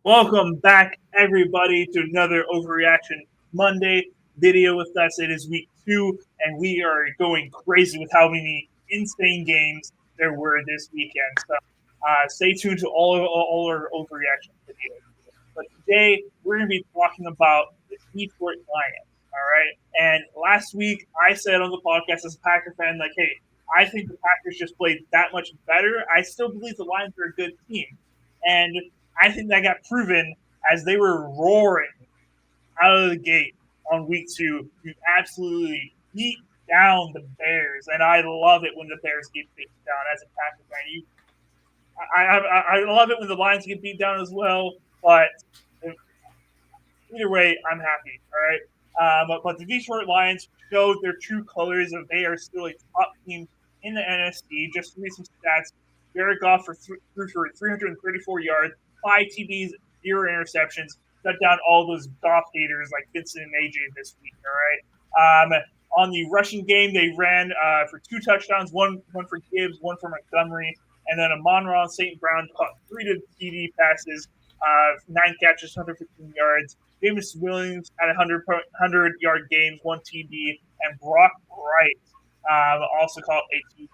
Welcome back, everybody, to another Overreaction Monday video with us. It is week 2, and we are going crazy with how many insane games there were this weekend. So stay tuned to all our Overreaction videos. But today, we're going to be talking about the Detroit Lions. All right. And last week, I said on the podcast as a Packer fan, like, hey, I think the Packers just played that much better. I still believe the Lions are a good team. And I think that got proven as they were roaring out of the gate on week 2 to absolutely beat down the Bears. And I love it when the Bears get beat down as a Packer fan. I love it when the Lions get beat down as well. But either way, I'm happy. All right. But the Detroit Lions showed their true colors of they are still a top team in the NSP. Just to read some stats, Jared Goff threw for 334 yards, 5 TDs, 0 interceptions, shut down all those Goff haters like Vincent and AJ this week. All right. On the rushing game, they ran for 2 touchdowns, one for Gibbs, one for Montgomery, and then Amon-Ra St. Brown caught 3 TD passes, 9 catches, 115 yards. James Williams had 100-yard games, 1 TD, and Brock Wright also caught a TD.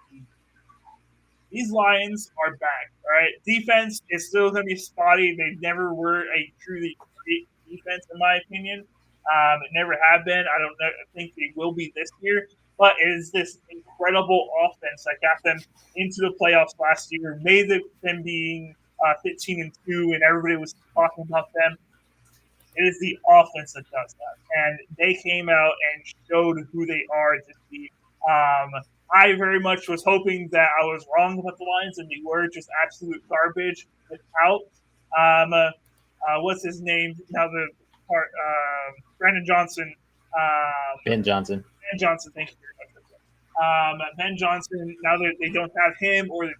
These Lions are back, all right? Defense is still going to be spotty. They never were a truly great defense, in my opinion. Never have been. I don't think they will be this year. But it is this incredible offense that got them into the playoffs last year, made them being 15-2, and everybody was talking about them. It is the offense that does that. And they came out and showed who they are this week. I very much was hoping that I was wrong about the Lions and they were just absolute garbage without what's his name? Now the part Brandon Johnson. Ben Johnson. Ben Johnson, thank you very much. Ben Johnson, now that they don't have him or the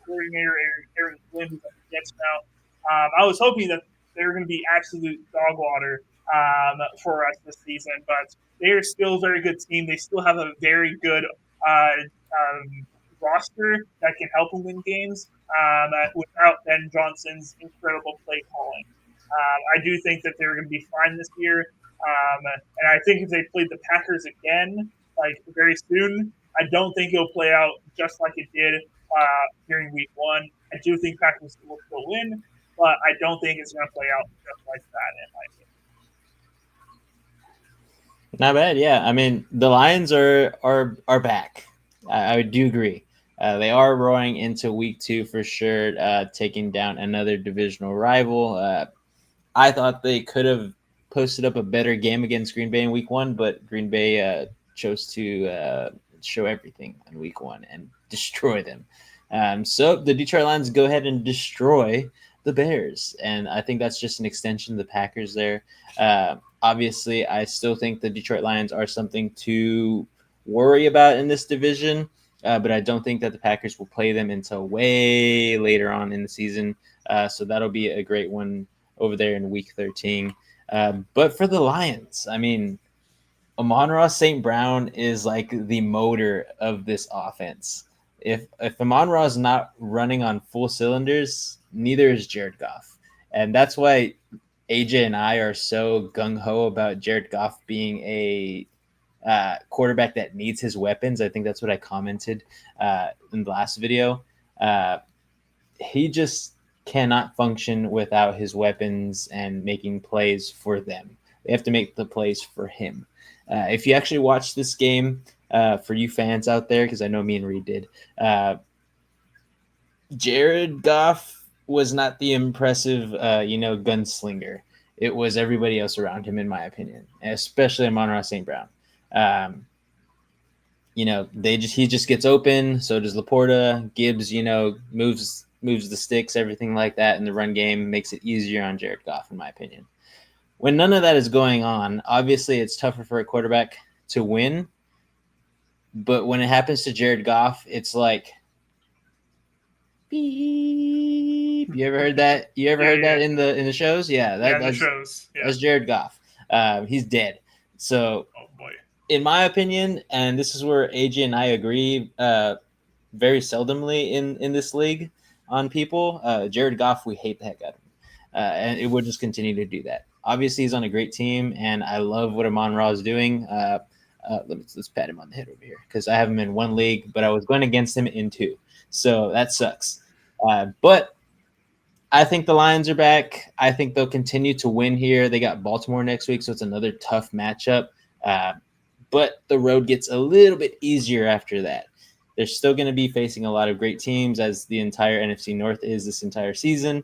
coordinator Aaron Flynn, who's on the Jets now, I was hoping that they're going to be absolute dog water for us this season. But they're still a very good team. They still have a very good roster that can help them win games without Ben Johnson's incredible play calling. I do think that they're going to be fine this year. And I think if they played the Packers again, like very soon, I don't think it'll play out just like it did during week 1. I do think Packers will still win, but I don't think it's going to play out just like that in my opinion. Not bad, yeah. I mean, the Lions are back. I do agree. They are roaring into week 2 for sure, taking down another divisional rival. I thought they could have posted up a better game against Green Bay in week 1, but Green Bay chose to show everything in week 1 and destroy them. So the Detroit Lions go ahead and destroy the Bears, and I think that's just an extension of the Packers there. Obviously, I still think the Detroit Lions are something to worry about in this division, but I don't think that the Packers will play them until way later on in the season. So that'll be a great one over there in week 13. But for the Lions, I mean, Amon-Ra St. Brown is like the motor of this offense. If Amon-Ra is not running on full cylinders, neither is Jared Goff. And that's why AJ and I are so gung-ho about Jared Goff being a quarterback that needs his weapons. I think that's what I commented in the last video. He just cannot function without his weapons and making plays for them. They have to make the plays for him. If you actually watch this game, for you fans out there, because I know me and Reed did, Jared Goff was not the impressive, gunslinger. It was everybody else around him, in my opinion, especially Amon-Ra St. Brown. He just gets open. So does Laporta. Gibbs, moves the sticks, everything like that in the run game, makes it easier on Jared Goff, in my opinion. When none of that is going on, obviously it's tougher for a quarterback to win. But when it happens to Jared Goff, it's like beep. You ever heard that? You ever heard that in the shows? Yeah, that's shows. Yeah. That's Jared Goff. He's dead. So, oh boy, in my opinion, and this is where AJ and I agree very seldomly in this league on people. Jared Goff, we hate the heck out of and it will just continue to do that. Obviously, he's on a great team, and I love what Amon-Ra is doing. Let's pat him on the head over here because I have him in one league, but I was going against him in two, so that sucks. But I think the Lions are back. I think they'll continue to win here. They got Baltimore next week, so it's another tough matchup. But the road gets a little bit easier after that. They're still going to be facing a lot of great teams, as the entire NFC North is this entire season,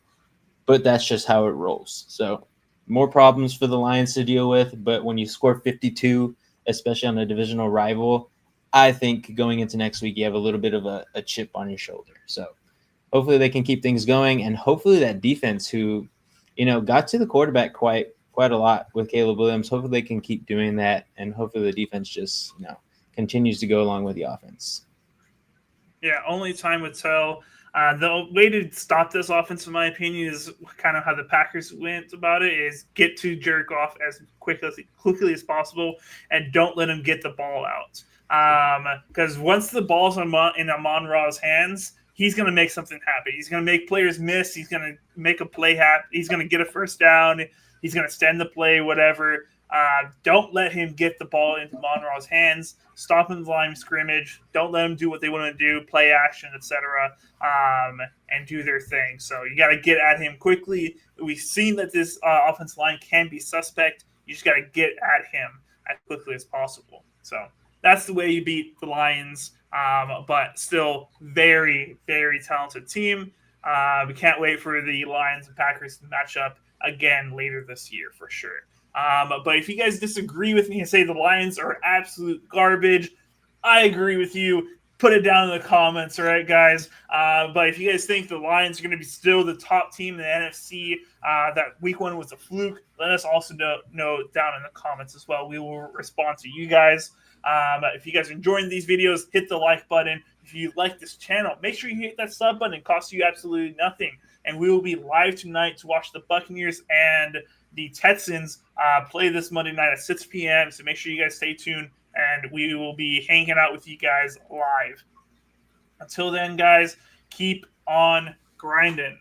but that's just how it rolls. So more problems for the Lions to deal with, but when you score 52, especially on a divisional rival, I think going into next week, you have a little bit of a chip on your shoulder. So hopefully they can keep things going, and hopefully that defense, who, got to the quarterback quite a lot with Caleb Williams, hopefully they can keep doing that, and hopefully the defense just continues to go along with the offense. Yeah, only time would tell. The way to stop this offense, in my opinion, is kind of how the Packers went about it: is get to Jared Goff as quickly as possible, and don't let him get the ball out. Because once the ball's in Amon-Ra's hands, he's going to make something happen. He's going to make players miss. He's going to make a play happen. He's going to get a first down. He's going to extend the play, whatever. Don't let him get the ball into Amon-Ra's hands. Stop him in the line of scrimmage. Don't let them do what they want to do, play action, etc., and do their thing. So you got to get at him quickly. We've seen that this offensive line can be suspect. You just got to get at him as quickly as possible. So that's the way you beat the Lions, but still very, very talented team. We can't wait for the Lions and Packers to match up again later this year for sure. But if you guys disagree with me and say the Lions are absolute garbage, I agree with you. Put it down in the comments, all right, guys? But if you guys think the Lions are going to be still the top team in the NFC, that week one was a fluke, let us also know down in the comments as well. We will respond to you guys. If you guys are enjoying these videos, hit the like button. If you like this channel, make sure you hit that sub button. It costs you absolutely nothing. And we will be live tonight to watch the Buccaneers and the Texans play this Monday night at 6 p.m. So make sure you guys stay tuned, and we will be hanging out with you guys live. Until then, guys, keep on grinding.